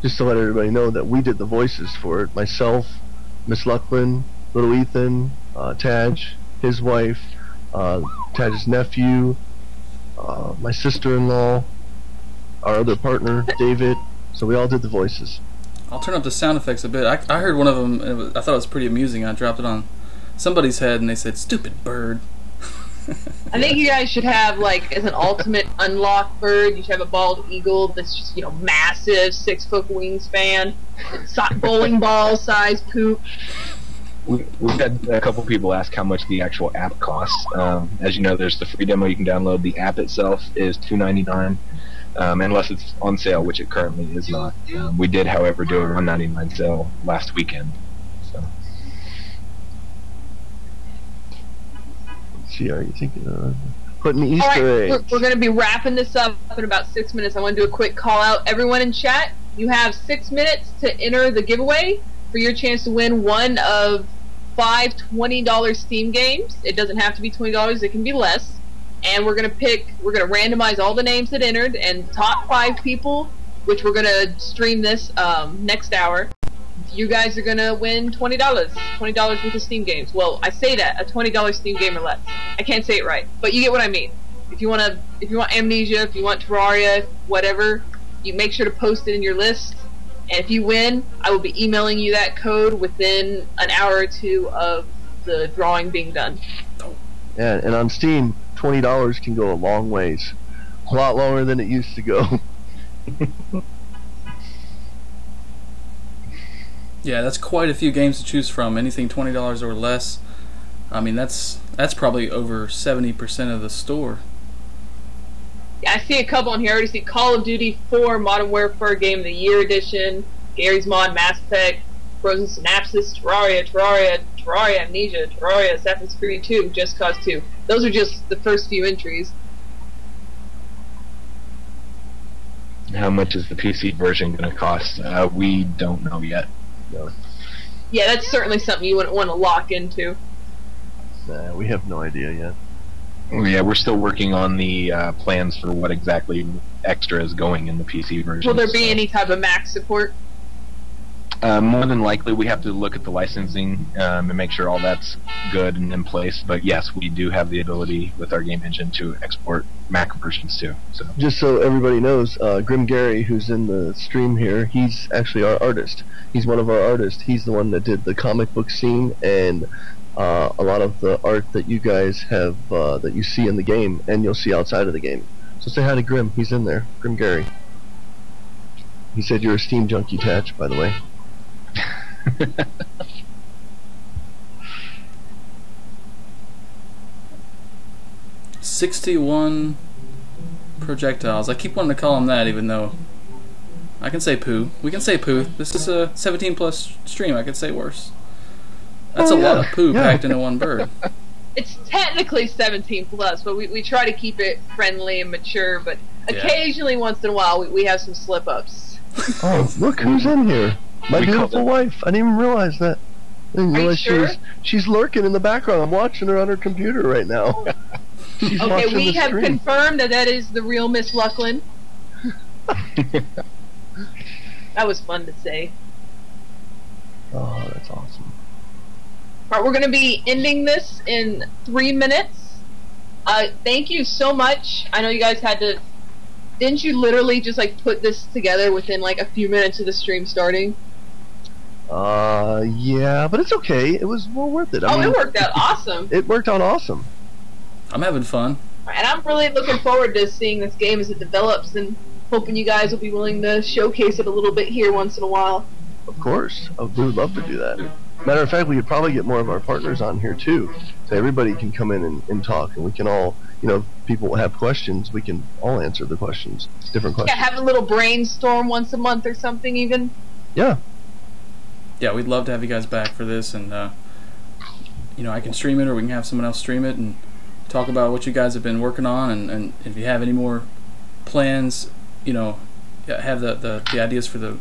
Just to let everybody know that we did the voices for it. Myself, Miss Lucklin, Little Ethan, Taj, his wife, Taj's nephew, my sister-in-law, our other partner, David. So we all did the voices. I'll turn up the sound effects a bit. I heard one of them. I thought it was pretty amusing. I dropped it on somebody's head, and they said, "Stupid bird." I think you guys should have, like, as an ultimate unlocked bird, you should have a bald eagle that's just, you know, massive, 6-foot wingspan, bowling ball size poop. We've had a couple people ask how much the actual app costs. As you know, there's the free demo you can download. The app itself is $2.99, unless it's on sale, which it currently is not. We did, however, do a $1.99 sale last weekend. So. Let's see, are you thinking of putting Easter eggs? We're going to be wrapping this up in about 6 minutes. I want to do a quick call out. Everyone in chat, you have 6 minutes to enter the giveaway for your chance to win one of 5 $20 Steam games. It doesn't have to be $20, it can be less. And we're gonna randomize all the names that entered, and the top 5 people, which we're gonna stream this next hour. You guys are gonna win $20 worth of Steam games. Well, I say that, a $20 Steam game or less. I can't say it right, but you get what I mean. If you want Amnesia, if you want Terraria, whatever, you make sure to post it in your list. And if you win, I will be emailing you that code within an hour or two of the drawing being done. Yeah, and on Steam, $20 can go a long ways. A lot longer than it used to go. Yeah, that's quite a few games to choose from. Anything $20 or less. I mean, that's probably over 70% of the store. Yeah, I see a couple on here. I already see Call of Duty 4 Modern Warfare Game of the Year Edition, Gary's Mod, Mass Effect, Frozen Synapses, Terraria, Amnesia, Terraria, Assassin's Creed 2, Just Cause 2. Those are just the first few entries. How much is the PC version going to cost? We don't know yet. No. Yeah, that's certainly something you wouldn't want to lock into. Nah, we have no idea yet. Yeah, we're still working on the plans for what exactly extra is going in the PC version. Will there be any type of Mac support? More than likely, we have to look at the licensing and make sure all that's good and in place. But yes, we do have the ability with our game engine to export Mac versions too. So just so everybody knows, Grim Gary, who's in the stream here, he's actually our artist. He's one of our artists. He's the one that did the comic book scene and a lot of the art that you guys have, that you see in the game and you'll see outside of the game. So say hi to Grim. He's in there. Grim Gary. He said you're a Steam junkie, Tatch, by the way. 61 projectiles. I keep wanting to call them that, even though I can say poo. We can say poo. This is a 17+ stream. I could say worse. That's a lot of poo packed into one bird. It's technically 17+, but we try to keep it friendly and mature. But occasionally, once in a while, we have some slip-ups. Oh, look who's in here! My beautiful wife. I didn't even realize that. I didn't realize she's lurking in the background. I'm watching her on her computer right now. Okay, we have confirmed that is the real Miss Lucklin. That was fun to say. Oh, that's awesome. Alright, we're going to be ending this in 3 minutes. Thank you so much. I know you guys had to... Didn't you literally just like put this together within like a few minutes of the stream starting? Yeah, but it's okay. It was well worth it. I mean, it worked out awesome. It worked out awesome. I'm having fun. And I'm really looking forward to seeing this game as it develops and hoping you guys will be willing to showcase it a little bit here once in a while. Of course. We would love to do that. Matter of fact, we could probably get more of our partners on here too. So everybody can come in and talk, and we can all, you know, if people have questions, we can all answer the questions. Different questions. Yeah, have a little brainstorm once a month or something even. Yeah. Yeah, we'd love to have you guys back for this, and you know, I can stream it, or we can have someone else stream it and talk about what you guys have been working on, and if you have any more plans, you know, have the ideas for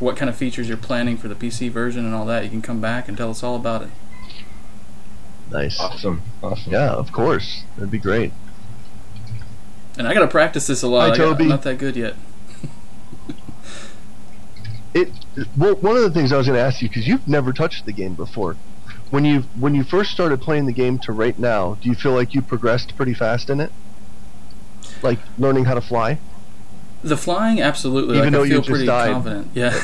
what kind of features you're planning for the PC version and all that, you can come back and tell us all about it. Nice. Awesome. Yeah, of course. That'd be great. And I gotta practice this a lot. Hi, Toby. I'm not that good yet. Well, one of the things I was going to ask you, because you've never touched the game before, when you first started playing the game to right now, do you feel like you progressed pretty fast in it? Like learning how to fly? The flying, absolutely. Even like, though I feel you just pretty died. confident. Yeah.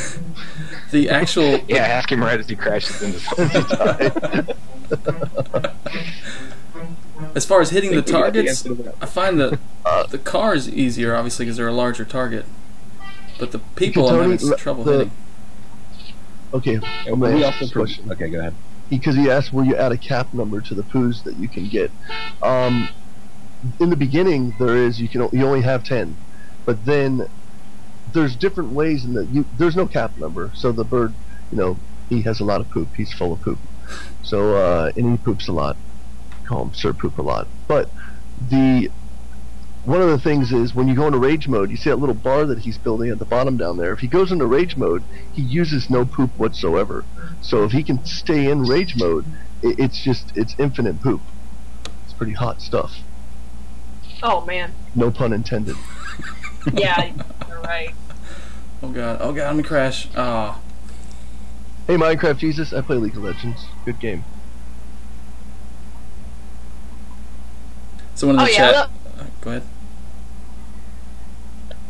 The actual... Yeah, ask him right as he crashes into something. As far as hitting the I think we got the targets, answer to that. I find that the car is easier, obviously, because they're a larger target. But the people I'm having trouble hitting. Okay, I'm we going to also ask this question. Okay, go ahead. Because he asked, will you add a cap number to the poos that you can get? In the beginning, you only have 10, but then there's different ways in that there's no cap number. So the bird, he has a lot of poop. He's full of poop. So and he poops a lot. Call him Sir Poop a lot. But one of the things is when you go into rage mode, you see that little bar that he's building at the bottom down there. If he goes into rage mode, he uses no poop whatsoever. So if he can stay in rage mode, it's infinite poop. It's pretty hot stuff. Oh man. No pun intended. Yeah, you're right. Oh god, I'm gonna crash. Ah. Hey Minecraft Jesus, I play League of Legends. Good game. Someone in the chat. Go ahead.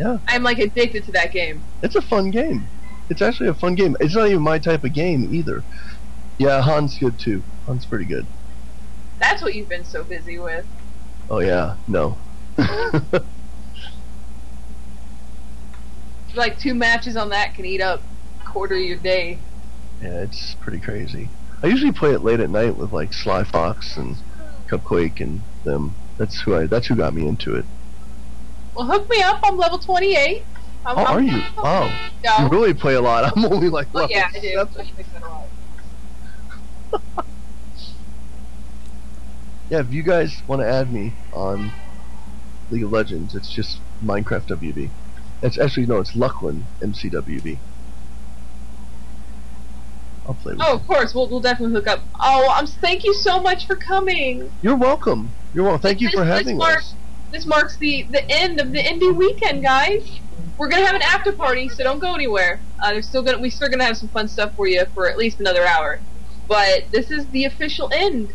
Yeah. I'm like addicted to that game. It's a fun game. It's actually a fun game. It's not even my type of game either. Yeah, Han's good too. Han's pretty good. That's what you've been so busy with. Oh yeah, no. Like 2 matches on that can eat up a quarter of your day. Yeah, it's pretty crazy. I usually play it late at night with like Sly Fox and Cupquake and them. That's who got me into it. Well, hook me up. I'm level 28. Are you? Wow. No. You really play a lot. I'm only like level yeah, I do. 7. Yeah, if you guys want to add me on League of Legends, it's just Minecraft WB. It's actually, no, it's Lucklin MCWB. I'll play with you. Of course. We'll definitely hook up. Oh, thank you so much for coming. You're welcome. You're welcome. Thank you for having us. This marks the end of the IndieWeekend, guys. We're gonna have an after party, so don't go anywhere. We're still gonna have some fun stuff for you for at least another hour. But this is the official end.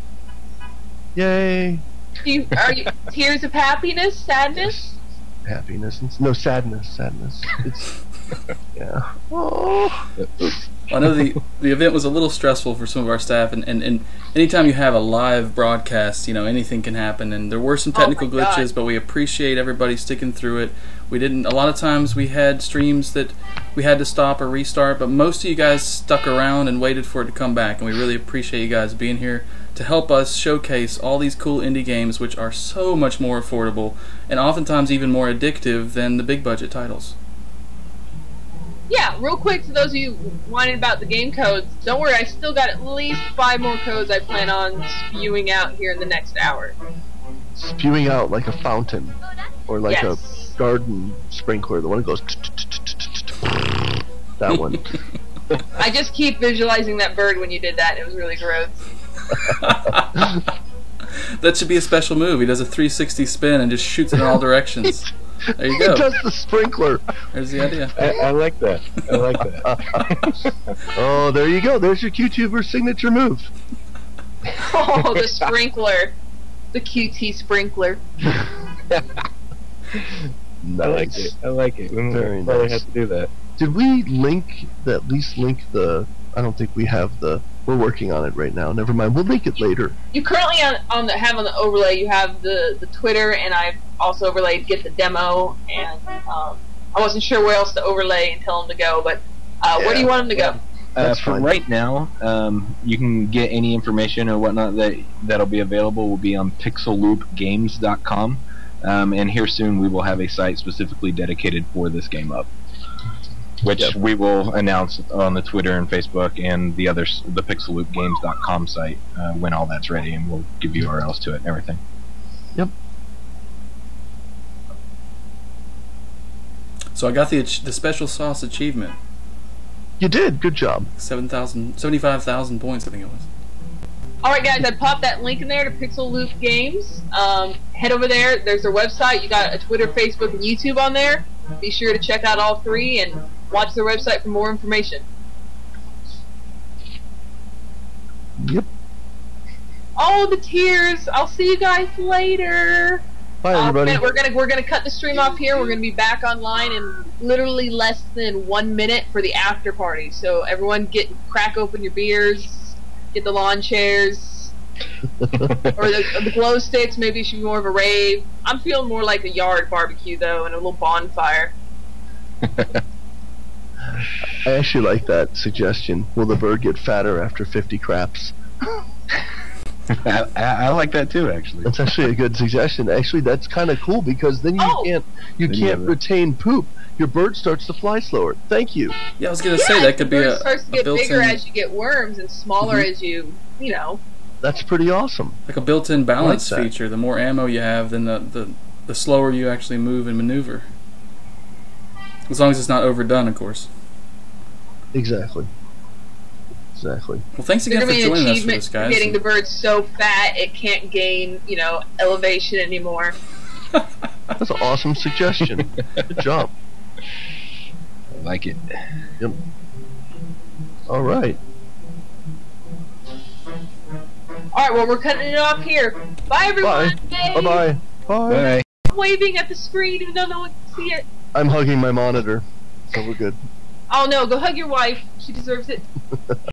Yay! Are you tears of happiness, sadness? Yes. Happiness. No, sadness. Sadness. It's yeah. Oh. I know the event was a little stressful for some of our staff, and anytime you have a live broadcast, anything can happen, and there were some technical glitches, but we appreciate everybody sticking through it. A lot of times we had streams that we had to stop or restart, but most of you guys stuck around and waited for it to come back, and we really appreciate you guys being here to help us showcase all these cool indie games, which are so much more affordable, and oftentimes even more addictive than the big budget titles. Yeah, real quick to those of you whining about the game codes, don't worry, I still got at least 5 more codes I plan on spewing out here in the next hour. Spewing out like a fountain, or like a garden sprinkler, the one that goes that one. I just keep visualizing that bird when you did that, and it was really gross. That should be a special move. He does a 360 spin and just shoots it in all directions. There you go. He does the sprinkler. There's the idea. I like that. I like that. Oh, there you go. There's your QTuber signature move. Oh, the sprinkler. The QT sprinkler. Nice. I like it. We Very probably nice. have to do that. Did we at least link the... I don't think we have the... We're working on it right now. Never mind. We'll link it later. You currently have on the overlay, you have the Twitter, and I've also overlaid Get the Demo, and I wasn't sure where else to overlay and tell them to go, but where do you want them to go? That's for fine. right now, you can get any information or whatnot that'll be available will be on PixelLoopGames.com, and here soon we will have a site specifically dedicated for this game up, which we will announce on the Twitter and Facebook and the PixelLoopGames.com site when all that's ready, and we'll give URLs to it and everything. Yep. So I got the special sauce achievement. You did. Good job. 75,000 points, I think it was. Alright guys, I popped that link in there to PixelLoop Games. Head over there, there's their website, you got a Twitter, Facebook, and YouTube on there. Be sure to check out all 3 and watch their website for more information. Yep. Oh, the tears! I'll see you guys later! Bye, everybody. We're gonna cut the stream off here. We're gonna be back online in literally less than 1 minute for the after party. So everyone, crack open your beers, get the lawn chairs, or the glow sticks. Maybe it should be more of a rave. I'm feeling more like a yard barbecue though, and a little bonfire. I actually like that suggestion. Will the bird get fatter after 50 craps? I like that too, actually. That's actually a good suggestion. Actually, that's kind of cool because then you can't retain poop. Your bird starts to fly slower. Thank you. Yeah, I was gonna say that could be a starts to get built-in, bigger as you get worms and smaller as you know. That's pretty awesome. like a built-in balance like that. feature. The more ammo you have, then the slower you actually move and maneuver. As long as it's not overdone, of course. Exactly. Well, thanks again for joining us for this, guys. Getting the bird so fat it can't gain, elevation anymore. That's an awesome suggestion. Good job. I like it. Yep. All right. All right. Well, we're cutting it off here. Bye, everyone. Bye. Bye-bye. Bye. Bye. I'm waving at the screen even though no one can see it. I'm hugging my monitor, so we're good. Oh no! Go hug your wife. She deserves it.